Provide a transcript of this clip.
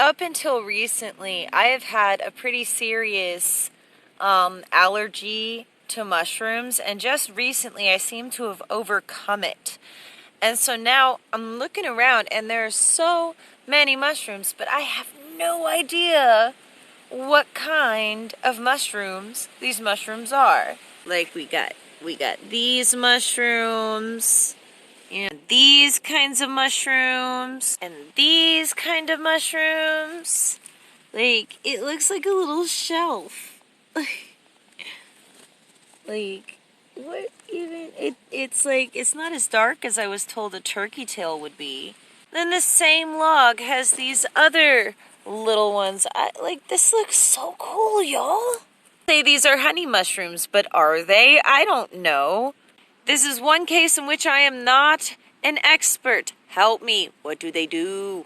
up until recently, I have had a pretty serious allergy to mushrooms, and just recently I seem to have overcome it. And so now I'm looking around and there are so many mushrooms, but I have no idea what kind of mushrooms these mushrooms are. Like we got these mushrooms, and these kinds of mushrooms, and these kind of mushrooms. Like, it looks like a little shelf. Like, what even? It's like, it's not as dark as I was told a turkey tail would be. Then the same log has these other little ones. This looks so cool, y'all. Say these are honey mushrooms, but are they? I don't know. This is one case in which I am not an expert. Help me. What do they do?